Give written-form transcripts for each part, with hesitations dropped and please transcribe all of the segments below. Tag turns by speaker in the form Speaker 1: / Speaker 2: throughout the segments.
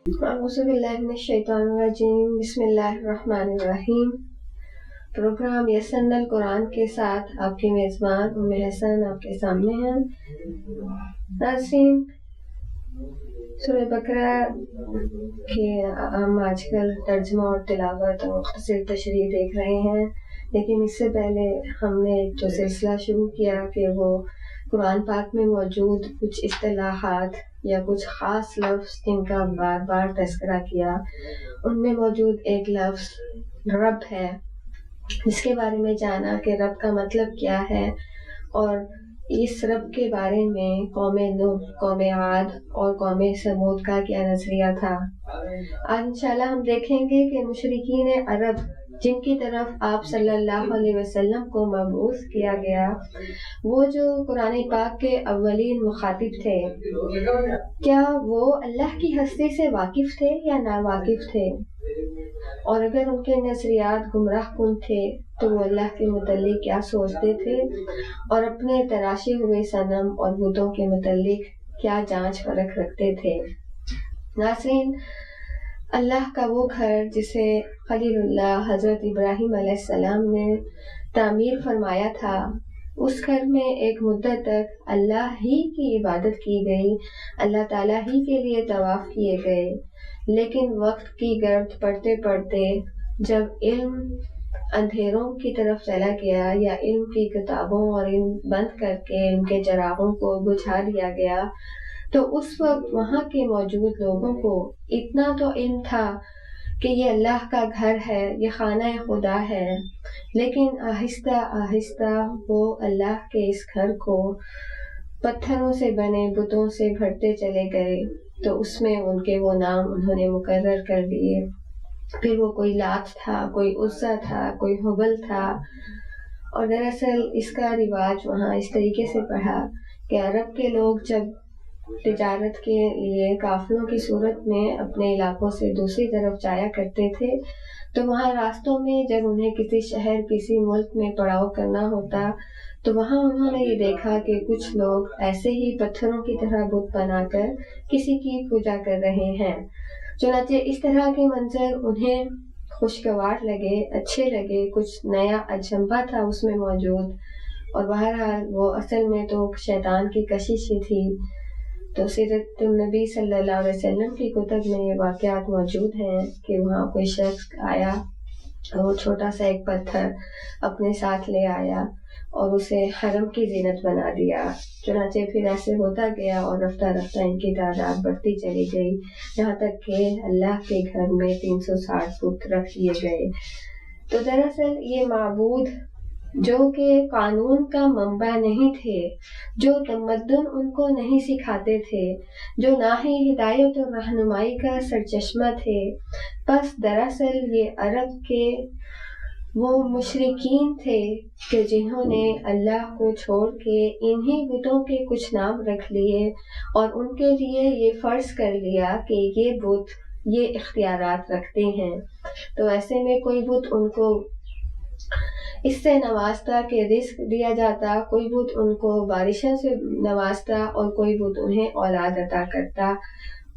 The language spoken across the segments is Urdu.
Speaker 1: اعوذ باللہ من الشیطان الرجیم، بسم اللہ الرحمن الرحیم۔ پروگرام یسن القرآن کے ساتھ آپ کی میزبان ام حسن آپ کے سامنے ہیں۔ ناظرین، سورہ بقرہ کے ہم آج کل ترجمہ اور تلاوت اور مختصر تشریح دیکھ رہے ہیں، لیکن اس سے پہلے ہم نے ایک جو سلسلہ شروع کیا کہ وہ قرآن پاک میں موجود کچھ اصطلاحات یا کچھ خاص لفظ جن کا بار بار تذکرہ کیا، ان میں موجود ایک لفظ رب ہے، جس کے بارے میں جانا کہ رب کا مطلب کیا ہے، اور اس رب کے بارے میں قوم نوح، قوم عاد اور قوم ثمود کا کیا نظریہ تھا۔ آج انشاءاللہ ہم دیکھیں گے کہ مشرکین عرب جن کی طرف آپ صلی اللہ علیہ وسلم کو مبعوث کیا گیا، وہ جو قرآن پاک کے اولین مخاطب تھے، کیا وہ اللہ کی ہستی سے واقف تھے یا ناواقف تھے؟ اور اگر ان کے نظریات گمراہ کن تھے تو وہ اللہ کے متعلق کیا سوچتے تھے، اور اپنے تراشے ہوئے صنم اور بتوں کے متعلق کیا جانچ پرکھ رکھتے تھے؟ ناظرین، اللہ کا وہ گھر جسے خلیل اللہ حضرت ابراہیم علیہ السلام نے تعمیر فرمایا تھا، اس گھر میں ایک مدت تک اللہ ہی کی عبادت کی گئی، اللہ تعالیٰ ہی کے لیے طواف کیے گئے، لیکن وقت کی گرد پڑتے پڑتے جب علم اندھیروں کی طرف چلا گیا یا علم کی کتابوں اور علم بند کر کے ان کے چراغوں کو بجھا دیا گیا، تو اس وقت وہاں کے موجود لوگوں کو اتنا تو علم تھا کہ یہ اللہ کا گھر ہے، یہ خانہ خدا ہے، لیکن آہستہ آہستہ وہ اللہ کے اس گھر کو پتھروں سے بنے بتوں سے بھرتے چلے گئے، تو اس میں ان کے وہ نام انہوں نے مقرر کر دیے۔ پھر وہ کوئی لات تھا، کوئی عزا تھا، کوئی حبل تھا، اور دراصل اس کا رواج وہاں اس طریقے سے پڑھا کہ عرب کے لوگ جب تجارت کے لیے قافلوں کی صورت میں اپنے علاقوں سے دوسری طرف جایا کرتے تھے، تو وہاں راستوں میں جب انہیں کسی شہر کسی ملک میں پڑاؤ کرنا ہوتا تو وہاں انہوں نے یہ دیکھا کہ کچھ لوگ ایسے ہی پتھروں کی طرح بت بنا کر کسی کی پوجا کر رہے ہیں۔ چنانچہ اس طرح کے منظر انہیں خوشگوار لگے، اچھے لگے، کچھ نیا اجنبا تھا اس میں موجود، اور بہرحال وہ اصل میں تو شیطان کی کشش ہی تھی۔ تو سیرت النبی صلی اللہ علیہ وسلم کی کتب میں یہ واقعات موجود ہیں کہ وہاں کوئی شخص آیا اور وہ چھوٹا سا ایک پتھر اپنے ساتھ لے آیا اور اسے حرم کی زینت بنا دیا۔ چنانچہ پھر ایسے ہوتا گیا اور رفتہ رفتہ ان کی تعداد بڑھتی چلی گئی، یہاں تک کہ اللہ کے گھر میں 360 بت رکھ دیے گئے۔ تو دراصل یہ معبود جو کہ قانون کا منبع نہیں تھے، جو تمدن ان کو نہیں سکھاتے تھے، جو نہ ہی ہدایت اور رہنمائی کا سرچشمہ تھے، بس دراصل یہ عرب کے وہ مشرکین تھے کہ جنہوں نے اللہ کو چھوڑ کے انہی بتوں کے کچھ نام رکھ لیے اور ان کے لیے یہ فرض کر لیا کہ یہ بت یہ اختیارات رکھتے ہیں۔ تو ایسے میں کوئی بت ان کو اس سے نوازتا کہ رزق دیا جاتا، کوئی بت ان کو بارشوں سے نوازتا، اور کوئی بت انہیں اولاد عطا کرتا،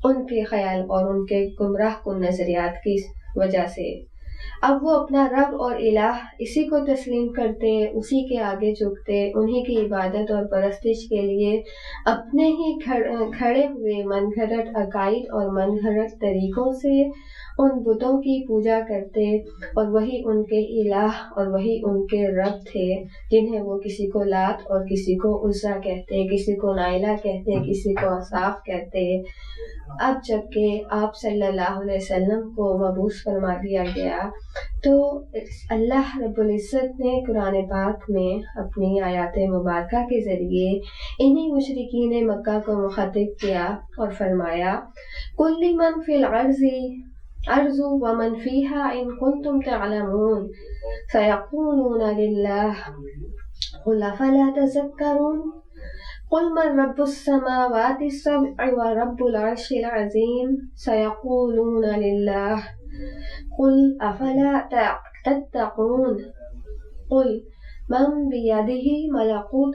Speaker 1: ان کے خیال اور ان کے گمراہ کن نظریات کی وجہ سے۔ اب وہ اپنا رب اور الہ اسی کو تسلیم کرتے، اسی کے آگے جھکتے، انہی کی عبادت اور پرستش کے لیے اپنے ہی کھڑے ہوئے من گھڑت عقائد اور من گھڑت طریقوں سے ان بتوں کی پوجا کرتے، اور وہی ان کے الہ اور وہی ان کے رب تھے، جنہیں وہ کسی کو لات اور کسی کو عزا کہتے، کسی کو نائلہ کہتے، کسی کو اصاف کہتے۔ اب جب کہ آپ صلی اللہ علیہ وسلم کو مبعوث فرما دیا گیا تو اللہ رب العزت نے قرآن پاک میں اپنی آیات مبارکہ کے ذریعے انہی مشرکین مکہ کو مخاطب کیا اور فرمایا قُل لِمَنْ فِي الْأَرْضِ وَمَنْ فِيهَا إِن كُنتُمْ تَعْلَمُونَ سَيَقُولُونَ لِلَّهِ قُلْ أَفَلَا تَذَكَّرُونَ قُلْ مَنْ رَبُّ السَّمَاوَاتِ السَّبْعِ وَرَبُّ الْعَرْشِ الْعَظِيمِ سَيَقُولُونَ لِلَّهِ قُلْ أَفَلَا تَتَّقُونَ قُلْ مَنْ بِيَدِهِ مَلَكُوتُ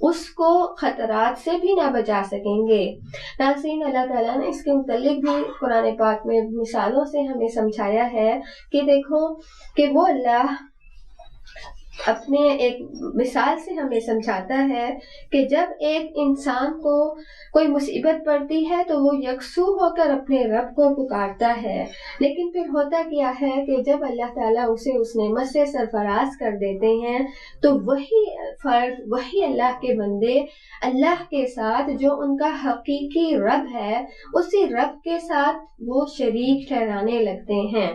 Speaker 1: اس کو خطرات سے بھی نہ بچا سکیں گے۔ ناظرین، اللہ تعالیٰ نے اس کے متعلق بھی قرآن پاک میں مثالوں سے ہمیں سمجھایا ہے کہ دیکھو کہ وہ اللہ اپنے ایک مثال سے ہمیں سمجھاتا ہے کہ جب ایک انسان کو کوئی مصیبت پڑتی ہے تو وہ یکسو ہو کر اپنے رب کو پکارتا ہے، لیکن پھر ہوتا کیا ہے کہ جب اللہ تعالیٰ اسے اس نعمت سے سرفراز کر دیتے ہیں تو وہی فرد، وہی اللہ کے بندے اللہ کے ساتھ جو ان کا حقیقی رب ہے، اسی رب کے ساتھ وہ شریک ٹھہرانے لگتے ہیں۔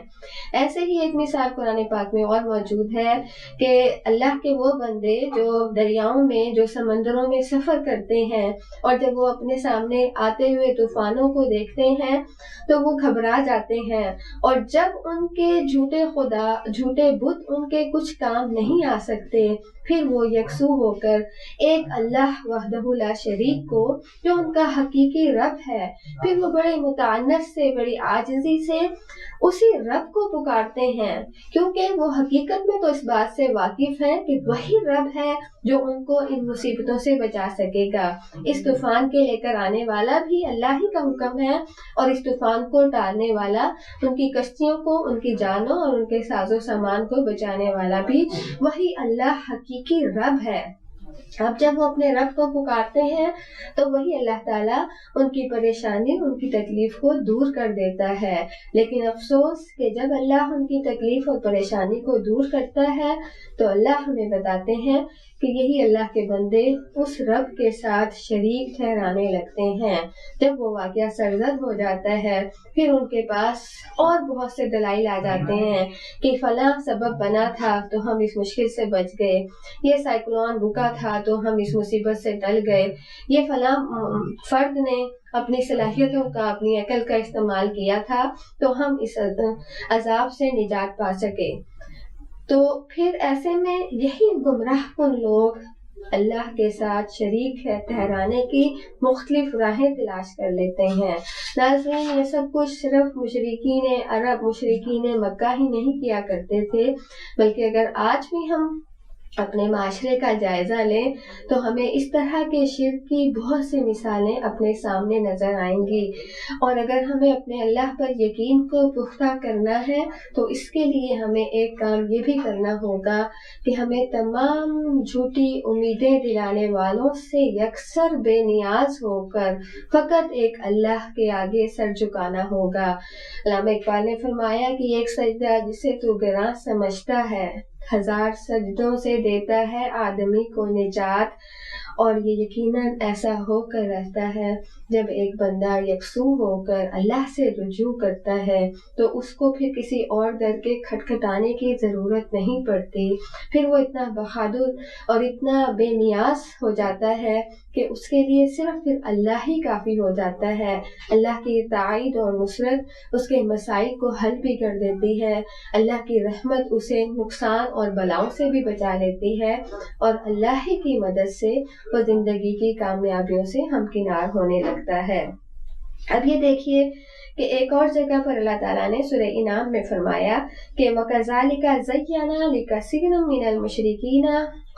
Speaker 1: ایسے ہی ایک مثال قرآن پاک میں اور موجود ہے کہ اللہ کے وہ بندے جو دریاؤں میں، جو سمندروں میں سفر کرتے ہیں، اور جب وہ اپنے سامنے آتے ہوئے طوفانوں کو دیکھتے ہیں تو وہ گھبرا جاتے ہیں، اور جب ان کے جھوٹے خدا، جھوٹے بت ان کے کچھ کام نہیں آ سکتے، پھر وہ یکسو ہو کر ایک اللہ وحدہ لا شریک کو جو ان کا حقیقی رب ہے، پھر وہ بڑے متعنت سے، بڑی عاجزی سے اسی رب کو پکارتے ہیں، کیونکہ وہ حقیقت میں تو اس بات سے واقف ہیں کہ وہی رب ہے جو ان کو ان مصیبتوں سے بچا سکے گا۔ اس طوفان کے لے کر آنے والا بھی اللہ ہی کا حکم ہے، اور اس طوفان کو ٹالنے والا، ان کی کشتیوں کو، ان کی جانوں اور ان کے ساز و سامان کو بچانے والا بھی وہی اللہ حقیقی رب ہے۔ اب جب وہ اپنے رب کو پکارتے ہیں تو وہی اللہ تعالیٰ ان کی پریشانی، ان کی تکلیف کو دور کر دیتا ہے، لیکن افسوس کہ جب اللہ ان کی تکلیف اور پریشانی کو دور کرتا ہے تو اللہ ہمیں بتاتے ہیں کہ یہی اللہ کے بندے اس رب کے ساتھ شریک ٹھہرانے لگتے ہیں۔ جب وہ واقعہ سرزد ہو جاتا ہے پھر ان کے پاس اور بہت سے دلائل آ جاتے ہیں کہ فلاں سبب بنا تھا تو ہم اس مشکل سے بچ گئے، یہ سائیکلون رکا تھا تو ہم اس مصیبت سے ٹل گئے، یہ فلاں فرد نے اپنی صلاحیتوں کا، اپنی عقل کا استعمال کیا تھا تو ہم اس عذاب سے نجات پا سکے۔ تو پھر ایسے میں یہی گمراہ کن لوگ اللہ کے ساتھ شریک ہے ٹھہرانے کی مختلف راہیں تلاش کر لیتے ہیں۔ ناظرین، یہ سب کچھ صرف مشرکین عرب، مشرکین مکہ ہی نہیں کیا کرتے تھے، بلکہ اگر آج بھی ہم اپنے معاشرے کا جائزہ لیں تو ہمیں اس طرح کے شرک کی بہت سی مثالیں اپنے سامنے نظر آئیں گی، اور اگر ہمیں اپنے اللہ پر یقین کو پختہ کرنا ہے تو اس کے لیے ہمیں ایک کام یہ بھی کرنا ہوگا کہ ہمیں تمام جھوٹی امیدیں دلانے والوں سے یکسر بے نیاز ہو کر فقط ایک اللہ کے آگے سر جھکانا ہوگا۔ علامہ اقبال نے فرمایا کہ ایک سجدہ جسے تو گراں سمجھتا ہے، 1000 سجدوں سے دیتا ہے آدمی کو نجات۔ اور یہ یقیناً ایسا ہو کر رہتا ہے جب ایک بندہ یکسو ہو کر اللہ سے رجوع کرتا ہے تو اس کو پھر کسی اور در کے کھٹکھٹانے کی ضرورت نہیں پڑتی، پھر وہ اتنا بہادر اور اتنا بے نیاز ہو جاتا ہے کہ اس کے لیے صرف پھر اللہ ہی کافی ہو جاتا ہے۔ اللہ کی تائید اور نصرت اس کے مسائل کو حل بھی کر دیتی ہے، اللہ کی رحمت اسے نقصان اور بلاؤں سے بھی بچا لیتی ہے، اور اللہ ہی کی مدد سے وہ زندگی کی کامیابیوں سے ہمکنار ہونے لگتا ہے۔ اب یہ دیکھیے کہ ایک اور جگہ پر اللہ تعالیٰ نے سورہ انعام میں فرمایا کہ وَكَذَلِكَ زَيَّنَا لِكَثِيرٍ مِّنَ الْمُشْرِكِينَ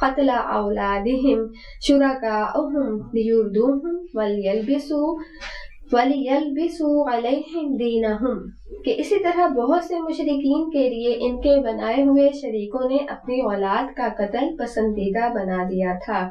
Speaker 1: قَتْلَ أَوْلَادِهِمْ شُرَكَاؤُهُمْ لِيُرْدُوهُمْ وَلِيَلْبِسُوا عَلَيْهِمْ دِينَهُمْ، کہ اسی طرح بہت سے مشرکین کے لیے ان کے بنائے ہوئے شریکوں نے اپنی اولاد کا قتل پسندیدہ بنا دیا تھا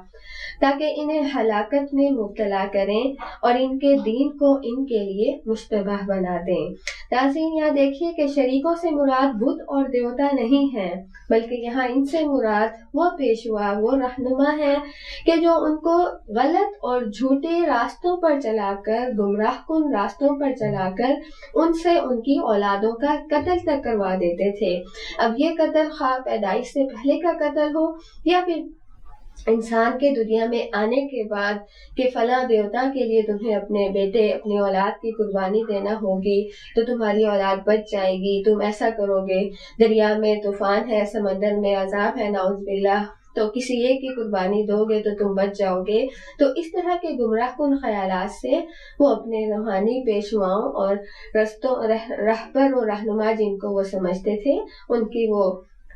Speaker 1: تاکہ انہیں ہلاکت میں مبتلا کریں اور ان کے دین کو ان کے لیے مشتبہ بنا دیں۔ ناظرین، یہاں دیکھیے کہ شریکوں سے مراد بت اور دیوتا نہیں ہیں، بلکہ یہاں ان سے مراد وہ پیشوا، وہ رہنما ہے کہ جو ان کو غلط اور جھوٹے راستوں پر چلا کر، گمراہ کن راستوں پر چلا کر ان سے ان کی اولادوں کا قتل تک کروا دیتے تھے۔ اب یہ قتل خواہ پیدائش سے پہلے کا قتل ہو یا پھر انسان کے دنیا میں آنے کے بعد کہ فلاں دیوتا کے لیے تمہیں اپنے بیٹے، اپنی اولاد کی قربانی دینا ہوگی تو تمہاری اولاد بچ جائے گی، تم ایسا کرو گے، دریا میں طوفان ہے، سمندر میں عذاب ہے نعوذ باللہ، تو کسی ایک کی قربانی دو گے تو تم بچ جاؤ گے۔ تو اس طرح کے گمراہ کن خیالات سے وہ اپنے روحانی پیشواؤں اور رہبر و رہنما جن کو وہ سمجھتے تھے ان کی وہ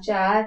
Speaker 1: 4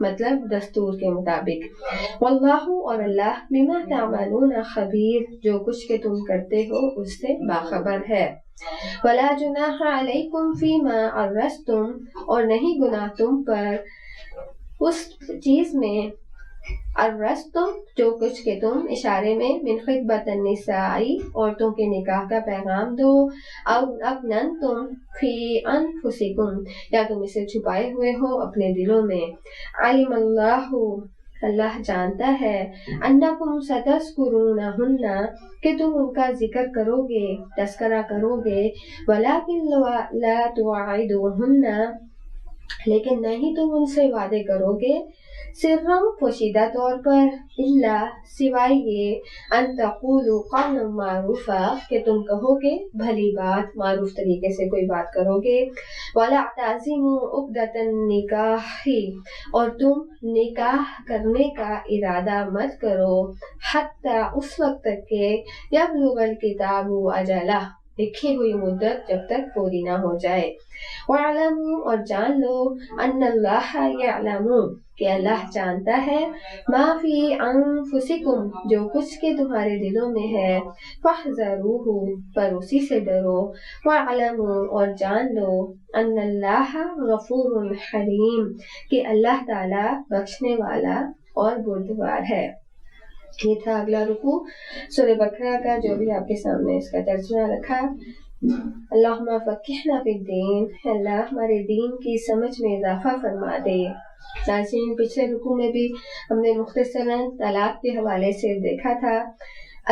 Speaker 1: مطلب دستور کے مطابق، واللہ اور اللہ بما تعملون خبیر جو کچھ کہ تم کرتے ہو اس سے باخبر ہے۔ ولا جناح علیکم فیما عرضتم اور نہیں گناہ تم پر اس چیز میں عرضتم جو کچھ کہ تم اشارے میں من خطبۃ النساء عورتوں کے نکاح کا پیغام دو، او اکننتم فی انفسکم یا تم اسے چھپائے ہوئے ہو اپنے دلوں میں، علم اللہ جانتا ہے، انکم ستذکرونہن کہ تم ان کا ذکر کرو گے، تذکرہ کرو گے، ولیکن لا توعدوہن لیکن نہیں تم ان سے وعدے کرو گے، سرًا پوشیدہ طور پر، الا سوائے یہ ان تقولوا قولا معروفا کہ تم کہو گے بھلی بات، معروف طریقے سے کوئی بات کرو گے، ولا تعزموا عقدۃ النکاح اور تم نکاح کرنے کا ارادہ مت کرو، حتی اس وقت تک کہ یبلغ الکتاب اجلہ لکھی ہوئی مدت جب تک پوری نہ ہو جائے، وَاعْلَمُوا اور جان لو ان اللہ یعلم کہ اللہ جانتا ہے، ما فی انفسکم جو کچھ کے تمہارے دلوں میں ہے، فاحذروہ پر اسی سے ڈرو، وَاعْلَمُوا اور جان لو ان اللہ غفور حلیم کہ اللہ تعالی بخشنے والا اور بردبار ہے۔ یہ تھا اگلا رکوع سورہ بقرہ کا، جو بھی آپ کے سامنے اس کا ترجمہ رکھا۔ اللہم فقہنا فی الدین، اللہ ہمارے دین کی سمجھ میں اضافہ فرما دے۔ ناظرین، پچھلے رکوع میں بھی ہم نے مختصراً طلاق کے حوالے سے دیکھا تھا۔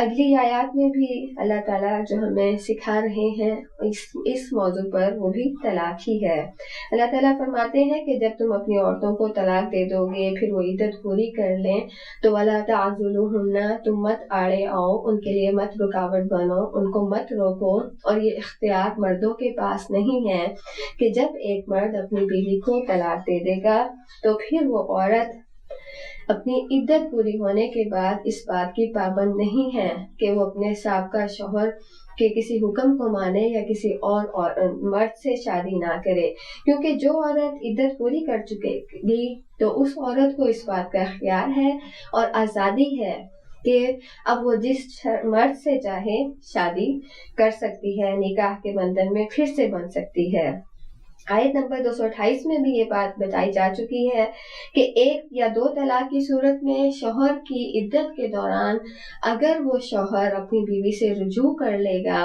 Speaker 1: اگلی آیات میں بھی اللہ تعالیٰ جو ہمیں سکھا رہے ہیں اس موضوع پر وہ بھی طلاق ہی ہے۔ اللہ تعالیٰ فرماتے ہیں کہ جب تم اپنی عورتوں کو طلاق دے دو گے پھر وہ عدت پوری کر لیں تو وَلَا تَعْضُلُوهُنَّ تم مت آڑے آؤ، ان کے لیے مت رکاوٹ بنو، ان کو مت روکو، اور یہ اختیار مردوں کے پاس نہیں ہے کہ جب ایک مرد اپنی بیوی کو طلاق دے دے گا تو پھر وہ عورت اپنی عدت پوری ہونے کے بعد اس بات کی پابند نہیں ہے کہ وہ اپنے سابقہ شوہر کے کسی حکم کو مانے یا کسی اور مرد سے شادی نہ کرے، کیونکہ جو عورت عدت پوری کر چکے گی تو اس عورت کو اس بات کا اختیار ہے اور آزادی ہے کہ اب وہ جس مرد سے چاہے شادی کر سکتی ہے، نکاح کے بندھن میں پھر سے بن سکتی ہے۔ آیت نمبر 228 میں بھی یہ بات بتائی جا چکی ہے کہ ایک یا دو طلاق کی صورت میں شوہر کی عدت کے دوران اگر وہ شوہر اپنی بیوی سے رجوع کر لے گا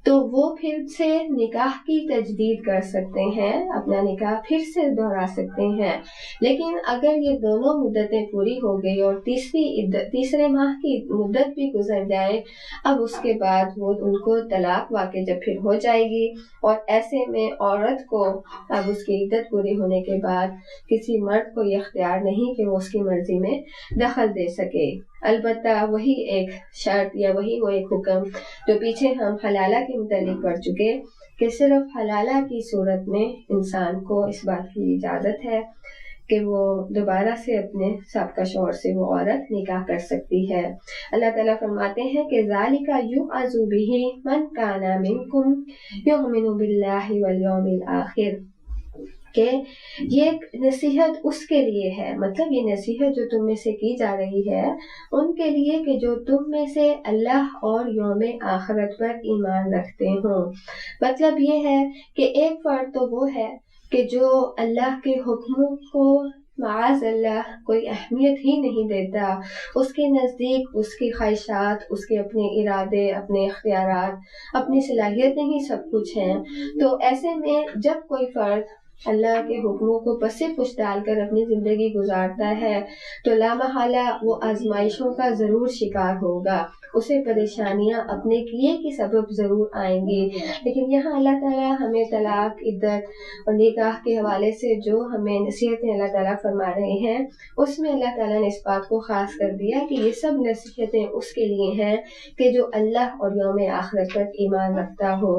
Speaker 1: تو وہ پھر سے نکاح کی تجدید کر سکتے ہیں، اپنا نکاح پھر سے دہرا سکتے ہیں، لیکن اگر یہ دونوں مدتیں پوری ہو گئی اور تیسرے ماہ کی مدت بھی گزر جائے، اب اس کے بعد وہ ان کو طلاق واقع جب پھر ہو جائے گی، اور ایسے میں عورت کو اب اس کی عدت پوری ہونے کے بعد کسی مرد کو یہ اختیار نہیں کہ وہ اس کی مرضی میں دخل دے سکے۔ البتہ وہی ایک شرط یا وہی وہ ایک حکم جو پیچھے ہم حلالہ کے متعلق پڑھ چکے کہ صرف حلالہ کی صورت میں انسان کو اس بات کی اجازت ہے کہ وہ دوبارہ سے اپنے سابقہ شوہر سے وہ عورت نکاح کر سکتی ہے۔ اللہ تعالیٰ فرماتے ہیں کہ ذَلِكَ يُوعَظُ بِهِ مَنْ كَانَ مِنْكُمْ يُؤْمِنُ بِاللَّهِ وَالْيَوْمِ الْآخِرِ کہ یہ نصیحت اس کے لیے ہے، مطلب یہ نصیحت جو تم میں سے کی جا رہی ہے ان کے لیے کہ جو تم میں سے اللہ اور یوم آخرت پر ایمان رکھتے ہوں۔ مطلب یہ ہے کہ ایک فرد تو وہ ہے کہ جو اللہ کے حکموں کو معاذ اللہ کوئی اہمیت ہی نہیں دیتا، اس کے نزدیک اس کی خواہشات، اس کے اپنے ارادے، اپنے اختیارات، اپنی صلاحیتیں ہی سب کچھ ہیں، تو ایسے میں جب کوئی فرد اللہ کے حکموں کو پس پش ڈال کر اپنی زندگی گزارتا ہے تو لا محالہ وہ آزمائشوں کا ضرور شکار ہوگا، اسے پریشانیاں اپنے کیے کی سبب ضرور آئیں گی۔ لیکن یہاں اللہ تعالیٰ ہمیں طلاق، عدت اور نکاح کے حوالے سے جو ہمیں نصیحتیں اللہ تعالیٰ فرما رہے ہیں اس میں اللہ تعالیٰ نے اس بات کو خاص کر دیا کہ یہ سب نصیحتیں اس کے لیے ہیں کہ جو اللہ اور یوم آخرت پر ایمان رکھتا ہو۔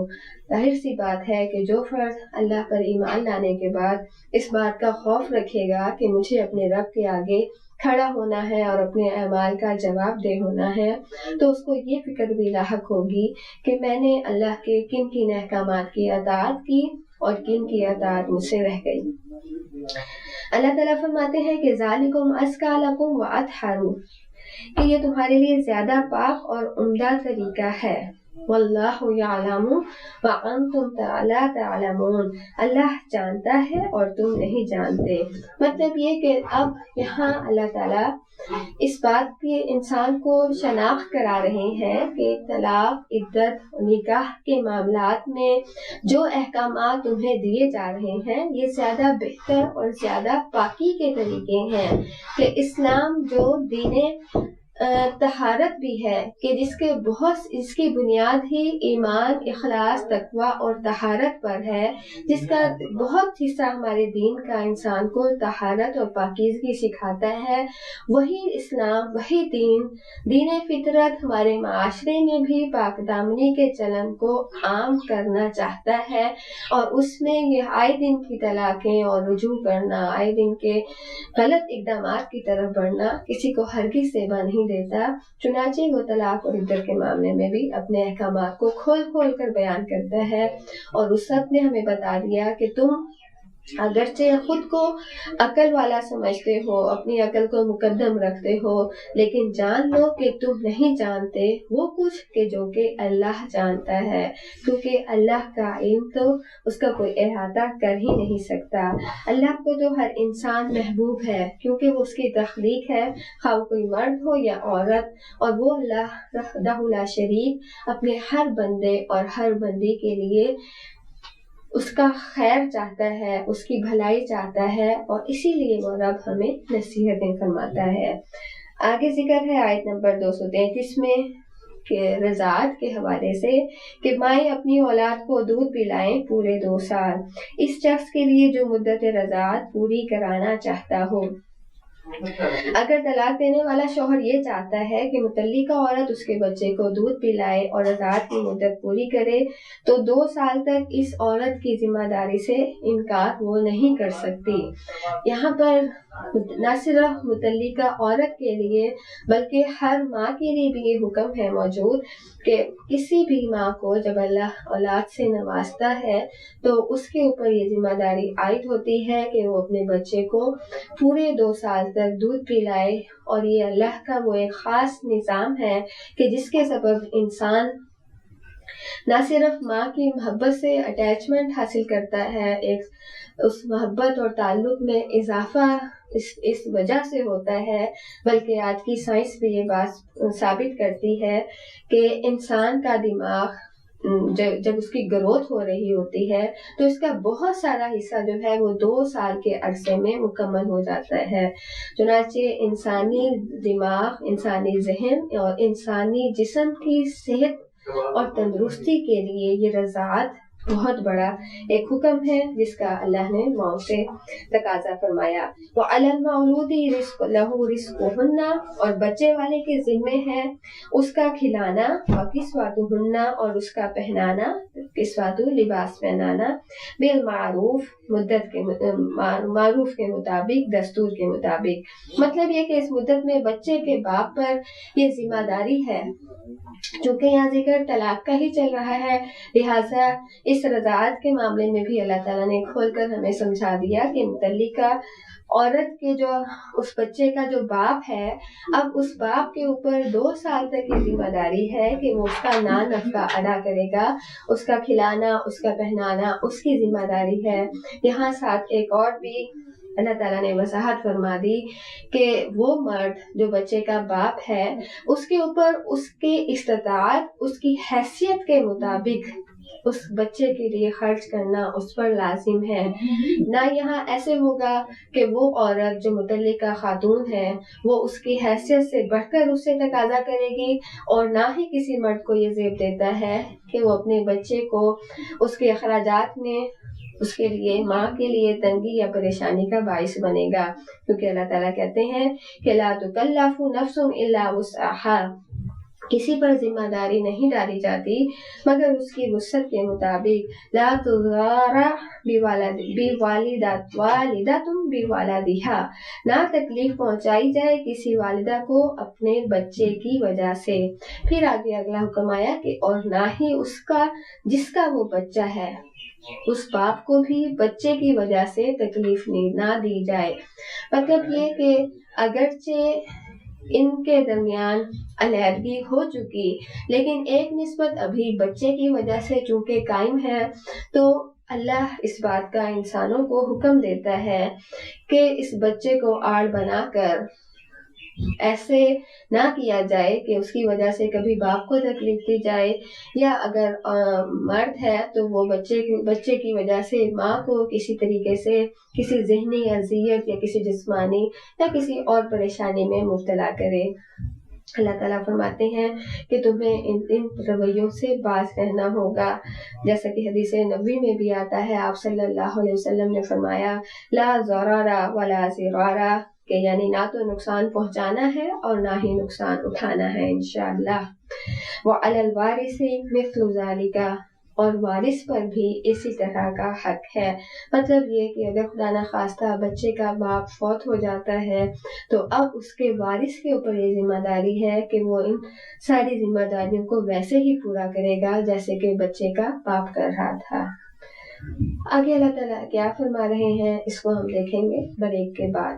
Speaker 1: ظاہر سی بات ہے کہ جو فرد اللہ پر ایمان لانے کے بعد اس بات کا خوف رکھے گا کہ مجھے اپنے رب کے آگے کھڑا ہونا ہے اور اپنے اعمال کا جواب دہ ہونا ہے، تو اس کو یہ فکر بھی لاحق ہوگی کہ میں نے اللہ کے کن کن احکامات کی اطاعت کی اور کن کی اطاعت مجھ سے رہ گئی۔ اللہ تعالیٰ فرماتے ہیں کہ ذالکم ازکی لکم واطہر، کہ یہ تمہارے لیے زیادہ پاک اور عمدہ طریقہ ہے۔ واللہ یعلم وانتم لا تعلمون، اللہ جانتا ہے اور تم نہیں جانتے۔ مطلب یہ کہ اب یہاں اللہ تعالیٰ اس بات کی انسان کو شناخت کرا رہے ہیں کہ طلاق، عدت، نکاح کے معاملات میں جو احکامات تمہیں دیے جا رہے ہیں یہ زیادہ بہتر اور زیادہ پاکی کے طریقے ہیں، کہ اسلام جو دین طہارت بھی ہے، کہ جس کی بنیاد ہی ایمان، اخلاص، تقوی اور طہارت پر ہے، جس کا بہت حصہ ہمارے دین کا انسان کو طہارت اور پاکیزگی سکھاتا ہے، وہی اسلام، وہی دین فطرت ہمارے معاشرے میں بھی پاک دامنی کے چلن کو عام کرنا چاہتا ہے، اور اس میں یہ آئے دن کی طلاقیں اور رجوع کرنا، آئے دن کے غلط اقدامات کی طرف بڑھنا کسی کو ہرگز سیبا نہیں دیتا۔ چنانچہ وہ طلاق اور عدت کے معاملے میں بھی اپنے احکامات کو کھول کھول کر بیان کرتا ہے، اور اس وقت نے ہمیں بتا دیا کہ تم اگرچہ خود کو عقل والا سمجھتے ہو، اپنی عقل کو مقدم رکھتے ہو، لیکن جان لو کہ تم نہیں جانتے وہ کچھ کہ جو کہ اللہ جانتا ہے، کیونکہ اللہ کا علم تو اس کا کوئی احاطہ کر ہی نہیں سکتا۔ اللہ کو تو ہر انسان محبوب ہے، کیونکہ وہ اس کی تخلیق ہے، خواہ کوئی مرد ہو یا عورت، اور وہ اللہ وحدہ لا شریک اپنے ہر بندے اور ہر بندی کے لیے اس کا خیر چاہتا ہے، اس کی بھلائی چاہتا ہے، اور اسی لیے وہ رب ہمیں نصیحتیں فرماتا ہے۔ آگے ذکر ہے آیت نمبر 233 میں کہ رضاعت کے حوالے سے کہ مائیں اپنی اولاد کو دودھ پلائیں پورے 2 سال، اس شخص کے لیے جو مدت رضاعت پوری کرانا چاہتا ہو۔ اگر طلاق دینے والا شوہر یہ چاہتا ہے کہ متعلقہ عورت اس کے بچے کو دودھ پلائے اور رضاعت کی مدت پوری کرے تو 2 سال تک اس عورت کی ذمہ داری سے انکار وہ نہیں کر سکتی۔ یہاں پر نہ صرف متعلقہ عورت کے لیے بلکہ ہر ماں کے لیے بھی یہ حکم ہے موجود کہ کسی بھی ماں کو جب اللہ اولاد سے نوازتا ہے تو اس کے اوپر یہ ذمہ داری عائد ہوتی ہے کہ وہ اپنے بچے کو پورے 2 سال تک دودھ پلائے، اور یہ اللہ کا وہ ایک خاص نظام ہے کہ جس کے سبب انسان نہ صرف ماں کی محبت سے اٹیچمنٹ حاصل کرتا ہے، ایک اس محبت اور تعلق میں اضافہ اس وجہ سے ہوتا ہے، بلکہ آج کی سائنس بھی یہ بات ثابت کرتی ہے کہ انسان کا دماغ جب اس کی گروتھ ہو رہی ہوتی ہے تو اس کا بہت سارا حصہ جو ہے وہ 2 سال کے عرصے میں مکمل ہو جاتا ہے۔ چنانچہ انسانی دماغ، انسانی ذہن اور انسانی جسم کی صحت اور تندرستی کے لیے یہ رضاعت بہت بڑا ایک حکم ہے جس کا اللہ نے ماؤں سے تقاضا فرمایا۔ وَعَلَى الْمَوْلُودِ رِزْقُهُنَّ، اور بچے والے کے ذمے ہے اس کا کھلانا، وَكِسْوَتُهُنَّ، اور اس کا پہنانا، کسوۃ لباس پہنانا، بالمعروف، مدت کے معروف کے مطابق، دستور کے مطابق۔ مطلب یہ کہ اس مدت میں بچے کے باپ پر یہ ذمہ داری ہے، چونکہ یہاں ذکر طلاق کا ہی چل رہا ہے، لہٰذا اس رضاعت کے معاملے میں بھی اللہ تعالیٰ نے کھول کر ہمیں سمجھا دیا کہ متعلقہ عورت کے جو اس بچے کا جو باپ ہے، اب اس باپ کے اوپر 2 سال تک یہ ذمہ داری ہے کہ وہ اس کا نفقہ ادا کرے گا، اس کا کھلانا، اس کا پہنانا اس کی ذمہ داری ہے۔ یہاں ساتھ ایک اور بھی اللہ تعالیٰ نے وضاحت فرما دی کہ وہ مرد جو بچے کا باپ ہے اس کے اوپر اس کی استطاعت، اس کی حیثیت کے مطابق اس بچے کے لیے خرچ کرنا اس پر لازم ہے۔ نہ یہاں ایسے ہوگا کہ وہ عورت جو متعلقہ خاتون ہے وہ اس کی حیثیت سے بڑھ کر اس سے تقاضا کرے گی، اور نہ ہی کسی مرد کو یہ زیب دیتا ہے کہ وہ اپنے بچے کو اس کے اخراجات میں اس کے لیے ماں کے لیے تنگی یا پریشانی کا باعث بنے گا، کیونکہ اللہ تعالیٰ کہتے ہیں کہ لا تکلف نفس الا وسعها، کسی پر ذمہ داری نہیں ڈالی جاتی مگر اس کی وسعت کے مطابق۔ لا تضار والدۃ بولدہا، نہ تکلیف پہنچائی جائے کسی والدہ کو اپنے بچے کی وجہ سے۔ پھر آگے اگلا حکم آیا کہ اور نہ ہی اس کا جس کا وہ بچہ ہے، اس باپ کو بھی بچے کی وجہ سے تکلیف نہ دی جائے۔ مطلب یہ کہ اگرچہ ان کے درمیان علیحدگی ہو چکی لیکن ایک نسبت ابھی بچے کی وجہ سے چونکہ قائم ہے، تو اللہ اس بات کا انسانوں کو حکم دیتا ہے کہ اس بچے کو آڑ بنا کر ایسے نہ کیا جائے کہ اس کی وجہ سے کبھی باپ کو تکلیف دی جائے، یا اگر مرد ہے تو وہ بچے کی وجہ سے ماں کو کسی طریقے سے کسی ذہنی اذیت یا کسی جسمانی یا کسی اور پریشانی میں مبتلا کرے۔ اللہ تعالیٰ فرماتے ہیں کہ تمہیں ان رویوں سے باز رہنا ہوگا، جیسا کہ حدیث نبوی میں بھی آتا ہے، آپ صلی اللہ علیہ وسلم نے فرمایا لا ضرر ولا ضرار، کہ یعنی نہ تو نقصان پہنچانا ہے اور نہ ہی نقصان اٹھانا ہے انشاءاللہ۔ وعلی الوارث مثل ذلک، اور وارث پر بھی اسی طرح کا حق ہے۔ مطلب یہ کہ اگر خدا نخواستہ بچے کا باپ فوت ہو جاتا ہے تو اب اس کے وارث کے اوپر یہ ذمہ داری ہے کہ وہ ان ساری ذمہ داریوں کو ویسے ہی پورا کرے گا جیسے کہ بچے کا باپ کر رہا تھا۔ آگے اللہ تعالیٰ کیا فرما رہے ہیں اس کو ہم دیکھیں گے بریک کے بعد۔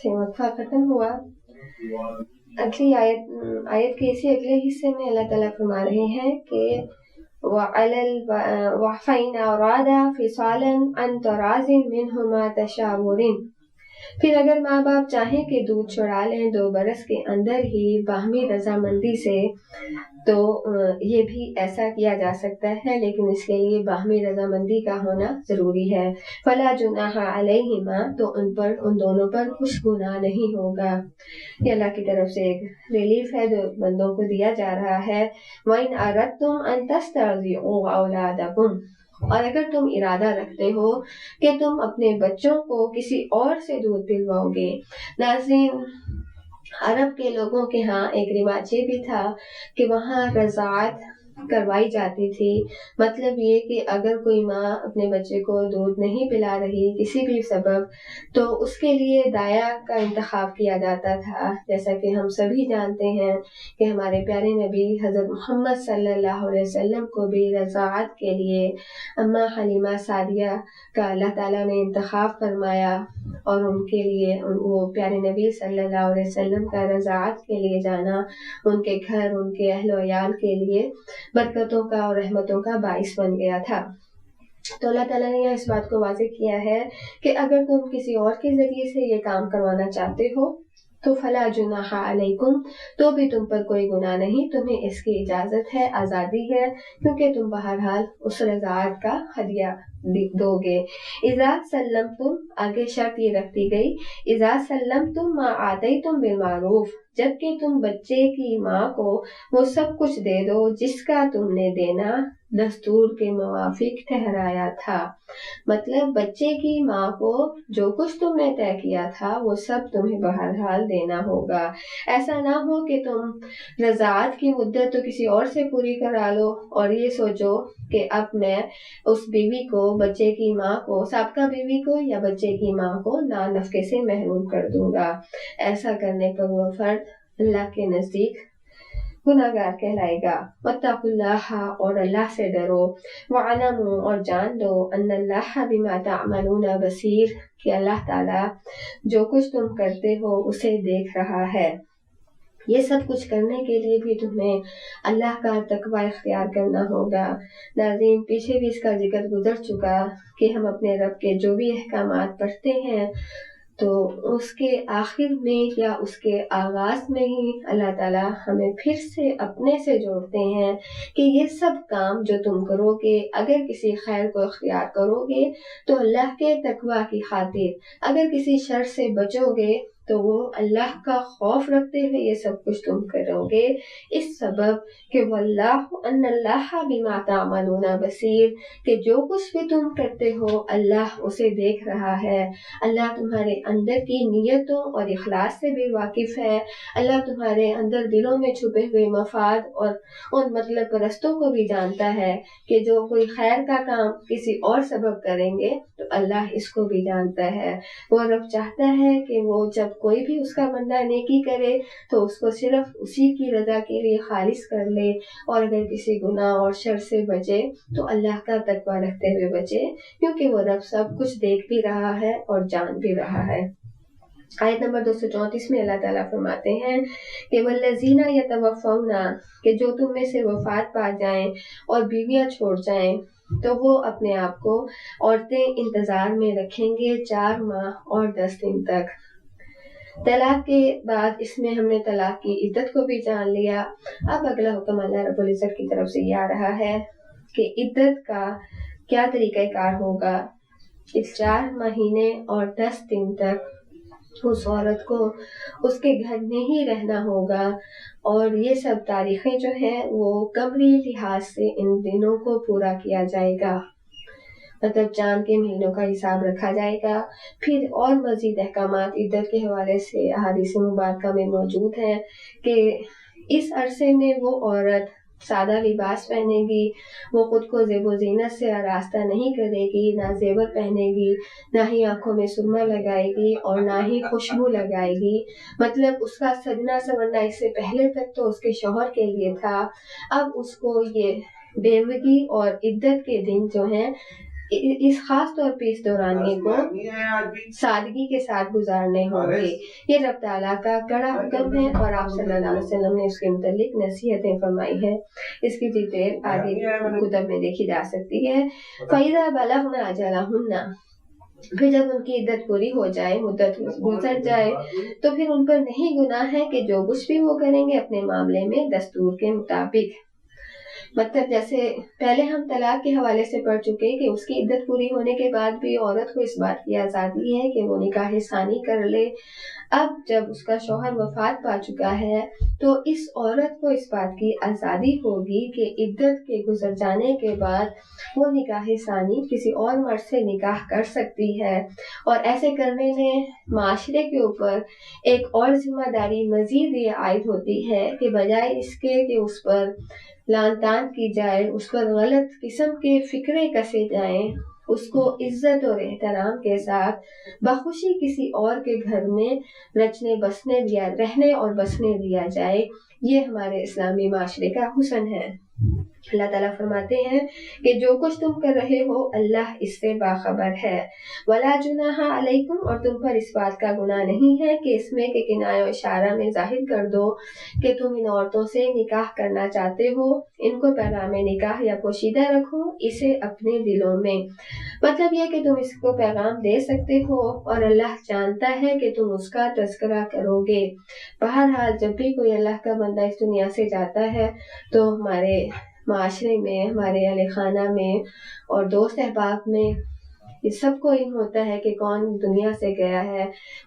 Speaker 1: وقفہ ختم ہوا۔ اگلی آیت کے اسی اگلے حصے میں اللہ تعالیٰ فرما رہے ہیں کہ فَإِنْ أَرَادَا فِصَالًا عَنْ تَرَاضٍ مِّنْهُمَا تَشَاوُرٍ، پھر اگر ماں باپ چاہیں کہ دودھ چھڑا لیں 2 برس کے اندر ہی باہمی رضامندی سے، تو یہ بھی ایسا کیا جا سکتا ہے، لیکن اس کے لیے باہمی رضامندی کا ہونا ضروری ہے۔ فَلَا جُنَاحَ عَلَيْهِمَا، تو ان دونوں پر کچھ گناہ نہیں ہوگا۔ یہ اللہ کی طرف سے ایک ریلیف ہے جو بندوں کو دیا جا رہا ہے۔ وَإِنْ أَرَدْتُمْ أَنْ تَسْتَرْضِعُوا أَوْلَادَكُمْ، اور اگر تم ارادہ رکھتے ہو کہ تم اپنے بچوں کو کسی اور سے دودھ پلواؤ گے۔ ناظرین، عرب کے لوگوں کے ہاں ایک رواج یہ بھی تھا کہ وہاں رضاعت کروائی جاتی تھی۔ مطلب یہ کہ اگر کوئی ماں اپنے بچے کو دودھ نہیں پلا رہی کسی بھی سبب، تو اس کے لیے دایا کا انتخاب کیا جاتا تھا۔ جیسا کہ ہم سبھی جانتے ہیں کہ ہمارے پیارے نبی حضرت محمد صلی اللہ علیہ وسلم کو بھی رضاعت کے لیے اماں حلیمہ سعدیہ کا اللہ تعالیٰ نے انتخاب فرمایا، اور ان کے لیے وہ پیارے نبی صلی اللہ علیہ وسلم کا رضاعت کے لیے جانا ان کے گھر، ان کے اہل و عیال کے لیے برکتوں کا اور رحمتوں کا باعث بن گیا تھا۔ تو اللہ تعالیٰ نے اس بات کو واضح کیا ہے کہ اگر تم کسی اور کے ذریعے سے یہ کام کروانا چاہتے ہو تو فلا جناح علیکم، تو بھی تم پر کوئی گناہ نہیں، تمہیں اس کی اجازت ہے، آزادی ہے، کیونکہ تم بہرحال اس رضاعت کا ہدیہ دو گے۔ اذا سلمتم، آگے شرط یہ رکھتی گئی، اذا سلمتم ما آتیتم بالمعروف، جبکہ تم بچے کی ماں کو وہ سب کچھ دے دو جس کا تم نے دینا دستور کے موافق ٹھہرایا تھا۔ مطلب بچے کی ماں کو جو کچھ تم نے طے کیا تھا وہ سب تمہیں بہرحال دینا ہوگا۔ ایسا نہ ہو کہ تم رضاعت کی مدت تو کسی اور سے پوری کرا لو اور یہ سوچو کہ اب میں اس بیوی کو، بچے کی ماں کو، سابقہ بیوی کو یا بچے کی ماں کو نفقے سے محروم کر دوں گا۔ ایسا کرنے پر وہ فرد اللہ کے نزدیک گناہگار کہلائے گا۔ واتقوا اللہ، اور اللہ سے ڈرو، وعلموا، اور جان لو، ان اللہ بما تعملون بصیر، کہ اللہ تعالیٰ جو کچھ تم کرتے ہو اسے دیکھ رہا ہے۔ یہ سب کچھ کرنے کے لیے بھی تمہیں اللہ کا تقوی اختیار کرنا ہوگا۔ ناظرین، پیچھے بھی اس کا ذکر گزر چکا کہ ہم اپنے رب کے جو بھی احکامات پڑھتے ہیں تو اس کے آخر میں یا اس کے آغاز میں ہی اللہ تعالیٰ ہمیں پھر سے اپنے سے جوڑتے ہیں کہ یہ سب کام جو تم کرو گے، اگر کسی خیر کو اختیار کرو گے تو اللہ کے تقوی کی خاطر، اگر کسی شر سے بچو گے تو وہ اللہ کا خوف رکھتے ہوئے یہ سب کچھ تم کرو گے، اس سبب کہ واللہ ان اللہ بما تعملون بصیر، کہ جو کچھ بھی تم کرتے ہو اللہ اسے دیکھ رہا ہے، اللہ تمہارے اندر کی نیتوں اور اخلاص سے بھی واقف ہے، اللہ تمہارے اندر دلوں میں چھپے ہوئے مفاد اور ان مطلب پرستوں کو بھی جانتا ہے کہ جو کوئی خیر کا کام کسی اور سبب کریں گے تو اللہ اس کو بھی جانتا ہے۔ وہ رب چاہتا ہے کہ وہ جب کوئی بھی اس کا بندہ نیکی کرے تو اس کو صرف اسی کی رضا کے لیے خالص کر لے، اور اگر کسی گناہ اور شر سے بچے تو اللہ کا تقویٰ رکھتے ہوئے بچے، کیونکہ وہ رب سب کچھ دیکھ بھی رہا ہے اور جان بھی رہا ہے۔ آیت نمبر 234 میں اللہ تعالیٰ فرماتے ہیں کہ والذین یتوفون، کہ جو تم میں سے وفات پا جائیں اور بیویاں چھوڑ جائیں تو وہ اپنے آپ کو عورتیں انتظار میں رکھیں گے 4 ماہ اور 10 دن تک۔ طلاق کے بعد اس میں ہم نے طلاق کی عدت کو بھی جان لیا۔ اب اگلا حکم اللہ رب العزت کی طرف سے یہ آ رہا ہے کہ عدت کا کیا طریقہ کار ہوگا۔ اس 4 مہینے اور 10 دن تک اس عورت کو اس کے گھر میں ہی رہنا ہوگا، اور یہ سب تاریخیں جو ہیں وہ قمری لحاظ سے ان دنوں کو پورا کیا جائے گا، مطلب چاند کے مہینوں کا حساب رکھا جائے گا۔ پھر اور مزید احکامات عدت کے حوالے سے احادیث مبارکہ میں موجود ہیں کہ اس عرصے میں وہ عورت سادہ لباس پہنے گی، وہ خود کو زیب و زینت سے آراستہ نہیں کرے گی، نہ زیور پہنے گی، نہ ہی آنکھوں میں سرما لگائے گی اور نہ ہی خوشبو لگائے گی۔ مطلب اس کا سجنا سورنا اس سے پہلے تک تو اس کے شوہر کے لیے تھا، اب اس کو یہ بیوگی اور عدت کے دن جو ہیں اس خاص طور پہ اس دورانیے کو سادگی کے ساتھ گزارنے ہوں گے۔ یہ رب تعالیٰ کا کڑا حکم ہے اور آپ صلی اللہ علیہ وسلم نے اس کے متعلق نصیحتیں فرمائی ہیں، اس کی ڈیٹیل آگے کتب میں دیکھی جا سکتی ہے۔ فَإِذَا بَلَغْنَ أَجَلَهُنَّ، پھر جب ان کی عدت پوری ہو جائے، مدت گزر جائے، تو پھر ان پر نہیں گناہ ہے کہ جو کچھ بھی وہ کریں گے اپنے معاملے میں دستور کے مطابق۔ مطلب جیسے پہلے ہم طلاق کے حوالے سے پڑھ چکے کہ اس کی عدت پوری ہونے کے بعد بھی عورت کو اس بات کی آزادی ہے کہ وہ نکاح ثانی کر لے۔ اب جب اس کا شوہر وفات پا چکا ہے تو اس عورت کو اس بات کی آزادی ہوگی کہ عدت کے گزر جانے کے بعد وہ نکاح ثانی کسی اور مرد سے نکاح کر سکتی ہے، اور ایسے کرنے میں معاشرے کے اوپر ایک اور ذمہ داری مزید یہ عائد ہوتی ہے کہ بجائے اس کے کہ اس پر لان تان کی جائے، اس پر غلط قسم کے فکرے کسے جائیں، اس کو عزت اور احترام کے ساتھ بخوشی کسی اور کے گھر میں رہنے اور بسنے دیا جائے۔ یہ ہمارے اسلامی معاشرے کا حسن ہے۔ اللہ تعالیٰ فرماتے ہیں کہ جو کچھ تم کر رہے ہو اللہ اس سے باخبر ہے۔ وَلَا جُنَاحَ عَلَيْكُمْ، اور تم پر اس بات کا گناہ نہیں ہے کہ اس میں کہ کنایہ و اشارہ میں ظاہر کر دو کہ تم ان عورتوں سے نکاح کرنا چاہتے ہو، ان کو پیغام نکاح یا پوشیدہ رکھو اسے اپنے دلوں میں۔ مطلب یہ کہ تم اس کو پیغام دے سکتے ہو اور اللہ جانتا ہے کہ تم اس کا تذکرہ کرو گے۔ بہرحال جب بھی کوئی اللہ کا بندہ اس دنیا سے جاتا ہے تو ہمارے معاشرے میں، ہمارے اہل خانہ میں اور دوست احباب میں یہ سب کو علم ہوتا ہے کہ کون دنیا سے گیا ہے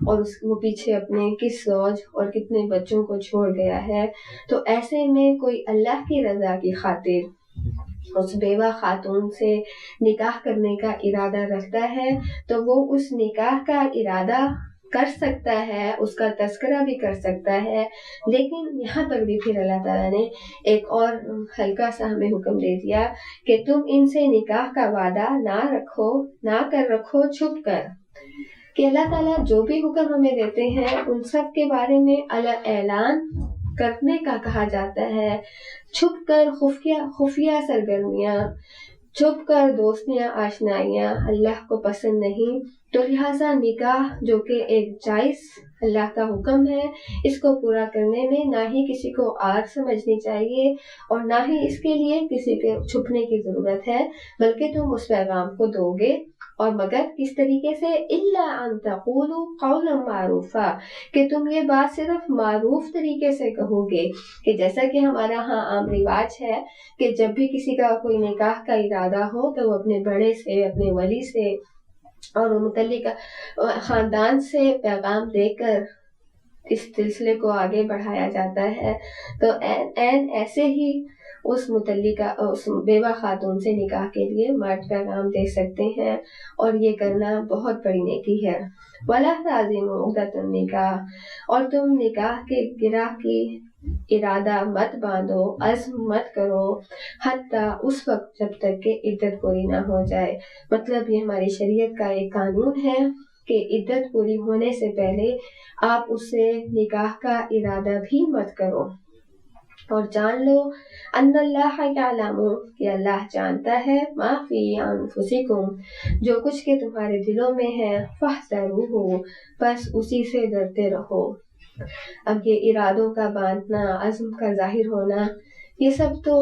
Speaker 1: اور وہ پیچھے اپنے کس زوج اور کتنے بچوں کو چھوڑ گیا ہے۔ تو ایسے میں کوئی اللہ کی رضا کی خاطر اس بیوہ خاتون سے نکاح کرنے کا ارادہ رکھتا ہے تو وہ اس نکاح کا ارادہ کر سکتا ہے، اس کا تذکرہ بھی کر سکتا ہے، لیکن یہاں پر بھی پھر اللہ تعالیٰ نے ایک اور ہلکا سا ہمیں حکم دے دیا کہ تم ان سے نکاح کا وعدہ نہ کر رکھو چھپ کر۔ کہ اللہ تعالیٰ جو بھی حکم ہمیں دیتے ہیں ان سب کے بارے میں اعلان کرنے کا کہا جاتا ہے، چھپ کر خفیہ سرگرمیاں، چھپ کر دوستیاں آشنائیاں اللہ کو پسند نہیں، تو لہٰذا نکاح جو کہ ایک جائز اللہ کا حکم ہے اس کو پورا کرنے میں نہ ہی کسی کو آر سمجھنی چاہیے اور نہ ہی اس کے لیے کسی کے چھپنے کی ضرورت ہے، بلکہ تم اس پیغام کو دو گے، اور مگر کس طریقے سے الا ان تقولوا قولا معروفا، کہ تم یہ بات صرف معروف طریقے سے کہو گے، کہ جیسا کہ ہمارا ہاں عام رواج ہے کہ جب بھی کسی کا کوئی نکاح کا ارادہ ہو تو وہ اپنے بڑے سے، اپنے ولی سے اور متعلقہ خاندان سے پیغام دے کر اس سلسلے کو آگے بڑھایا جاتا ہے تو ایسے ہی اس متعلقہ اس بیوہ خاتون سے نکاح کے لیے مرد پیغام دے سکتے ہیں، اور یہ کرنا بہت بڑی نیکی ہے۔ وَلَا تَعْزِمُوا عُقْدَةَ النِّکَاحِ، اور تم نکاح کے گرہ کی ارادہ مت باندھو، عزم مت کرو، حتیٰ اس وقت جب تک کہ عدت پوری نہ ہو جائے۔ مطلب یہ ہماری شریعت کا ایک قانون ہے کہ عدت پوری ہونے سے پہلے آپ اس سے نکاح کا ارادہ بھی مت کرو، اور جان لو ان اللہ یعلم، کہ اللہ جانتا ہے ما فی انفسکم، جو کچھ کہ تمہارے دلوں میں ہے، فاحذروہ، بس اسی سے ڈرتے رہو۔ اب یہ ارادوں کا باندھنا، عزم کا ظاہر ہونا، یہ سب تو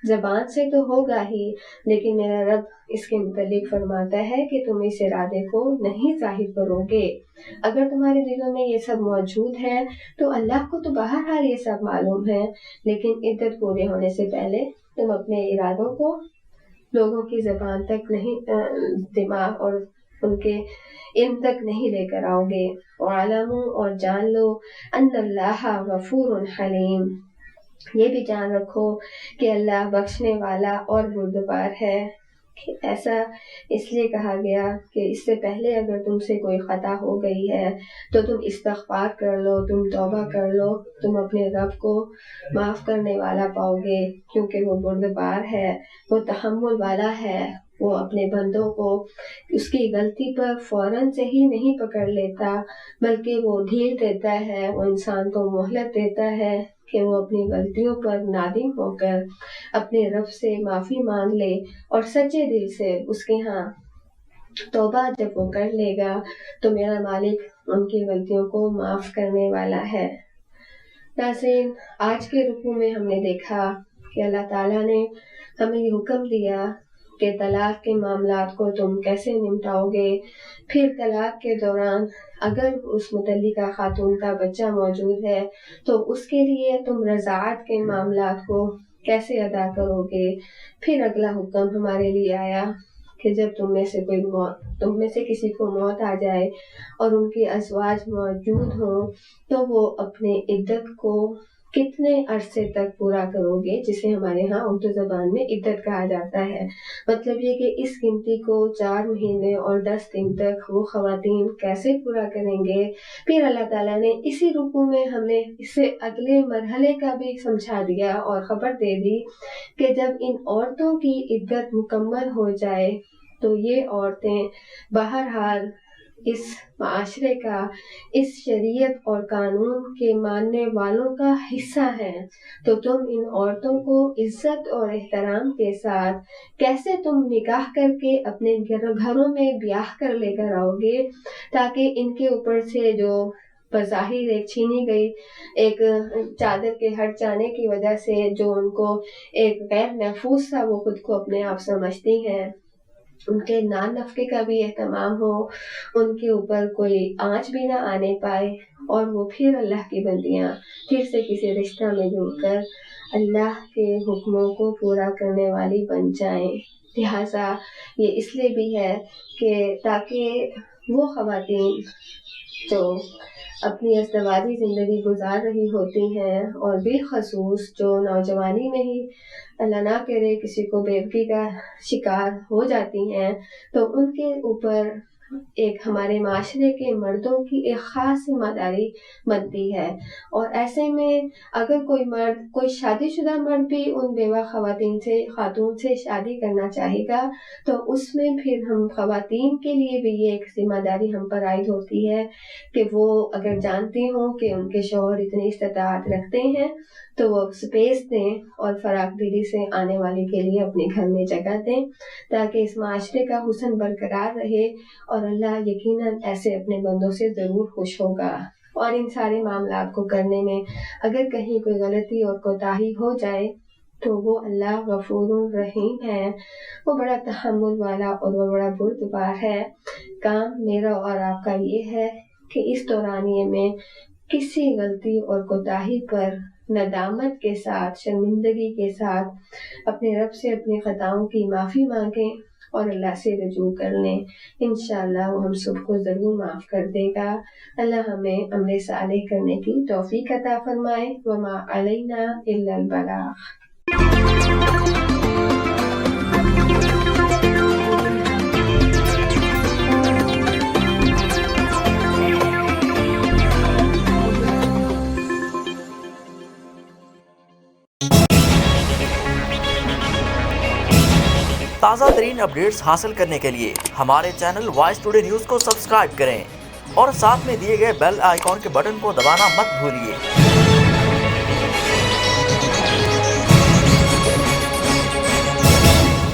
Speaker 1: زبان سے تو ہوگا ہی، لیکن میرا رب اس کے متعلق فرماتا ہے کہ تم اس ارادے کو نہیں ظاہر کرو گے۔ اگر تمہارے دلوں میں یہ سب موجود ہے تو اللہ کو تو بہرحال یہ سب معلوم ہے، لیکن عدت پورے ہونے سے پہلے تم اپنے ارادوں کو لوگوں کی زبان تک نہیں، دماغ اور ان کے علم تک نہیں لے کر آؤ گے۔ وَاعْلَمُوا، اور جان لو، ان اللہ غفور حلیم، یہ بھی جان رکھو کہ اللہ بخشنے والا اور بردبار ہے۔ ایسا اس لیے کہا گیا کہ اس سے پہلے اگر تم سے کوئی خطا ہو گئی ہے تو تم استغفار کر لو، تم توبہ کر لو، تم اپنے رب کو معاف کرنے والا پاؤ گے، کیونکہ وہ بردبار ہے، وہ تحمل والا ہے، وہ اپنے بندوں کو اس کی غلطی پر فوراً سے ہی نہیں پکڑ لیتا، بلکہ وہ ڈھیل دیتا ہے، وہ انسان کو مہلت دیتا ہے کہ وہ اپنی غلطیوں پر نادم ہو کر اپنے رب سے معافی مانگ لے، اور سچے دل سے اس کے ہاں توبہ جب وہ کر لے گا تو میرا مالک ان کی غلطیوں کو معاف کرنے والا ہے۔ ناظرین، آج کے رکوع میں ہم نے دیکھا کہ اللہ تعالیٰ نے ہمیں یہ حکم دیا کہ طلاق کے معاملات کو تم کیسے نمٹاؤ گے، پھر طلاق کے دوران اگر اس متعلقہ خاتون کا بچہ موجود ہے تو اس کے لیے تم رضاعت کے معاملات کو کیسے ادا کرو گے۔ پھر اگلا حکم ہمارے لیے آیا کہ جب تم میں سے کسی کو موت آ جائے اور ان کے ازواج موجود ہوں تو وہ اپنے عدت کو کتنے عرصے تک پورا کرو گے، جسے ہمارے ہاں اردو زبان میں عدت کہا جاتا ہے۔ مطلب یہ کہ اس گنتی کو 4 مہینے اور 10 دن تک وہ خواتین کیسے پورا کریں گے۔ پھر اللہ تعالیٰ نے اسی رکوع میں ہمیں اس سے اگلے مرحلے کا بھی سمجھا دیا اور خبر دے دی کہ جب ان عورتوں کی عدت مکمل ہو جائے تو یہ عورتیں بہرحال اس معاشرے کا، اس شریعت اور قانون کے ماننے والوں کا حصہ ہیں، تو تم ان عورتوں کو عزت اور احترام کے ساتھ کیسے تم نکاح کر کے اپنے گھروں میں بیاہ کر لے کر آؤ گے، تاکہ ان کے اوپر سے جو بظاہر ایک چھینی گئی ایک چادر کے ہٹ جانے کی وجہ سے جو ان کو ایک غیر محفوظ سا وہ خود کو اپنے آپ سمجھتی ہیں، ان کے نان نفقے کا بھی اہتمام ہو، ان کے اوپر کوئی آنچ بھی نہ آنے پائے، اور وہ پھر اللہ کی بندیاں پھر سے کسی رشتہ میں جڑ کر اللہ کے حکموں کو پورا کرنے والی بن جائیں۔ لہٰذا یہ اس لیے بھی ہے کہ تاکہ وہ خواتین جو اپنی ازدواجی زندگی گزار رہی ہوتی ہیں، اور بالخصوص جو نوجوانی میں ہی اللہ نہ کرے کسی کو بیوگی کا شکار ہو جاتی ہیں، تو ان کے اوپر ایک ہمارے معاشرے کے مردوں کی ایک خاص ذمہ داری بنتی ہے۔ اور ایسے میں اگر کوئی شادی شدہ مرد بھی ان بیوہ خاتون سے شادی کرنا چاہے گا تو اس میں پھر ہم خواتین کے لیے بھی یہ ایک ذمہ داری ہم پر عائد ہوتی ہے کہ وہ اگر جانتی ہوں کہ ان کے شوہر اتنی استطاعت رکھتے ہیں تو وہ سپیس دیں اور فراخ دلی سے آنے والے کے لیے اپنے گھر میں جگہ دیں، تاکہ اس معاشرے کا حسن برقرار رہے، اور اللہ یقیناً ایسے اپنے بندوں سے ضرور خوش ہوگا۔ اور ان سارے معاملات کو کرنے میں اگر کہیں کوئی غلطی اور کوتاہی ہو جائے تو وہ اللہ غفور رحیم ہے، وہ بڑا تحمل والا اور وہ بڑا بردبار ہے۔ کام میرا اور آپ کا یہ ہے کہ اس دورانیے میں کسی غلطی اور کوتاہی پر ندامت کے ساتھ، شرمندگی کے ساتھ اپنے رب سے اپنی خطاؤں کی معافی مانگیں، اور اللہ سے رجوع کر لیں، انشاءاللہ وہ ہم سب کو ضرور معاف کر دے گا۔ اللہ ہمیں عمل صالح کرنے کی توفیق عطا فرمائے۔ وما علینا الا البلاغ۔
Speaker 2: تازہ ترین اپڈیٹس حاصل کرنے کے لیے ہمارے چینل وائس ٹوڈے نیوز کو سبسکرائب کریں اور ساتھ میں دیے گئے بیل آئیکن کے بٹن کو دبانا مت بھولیے۔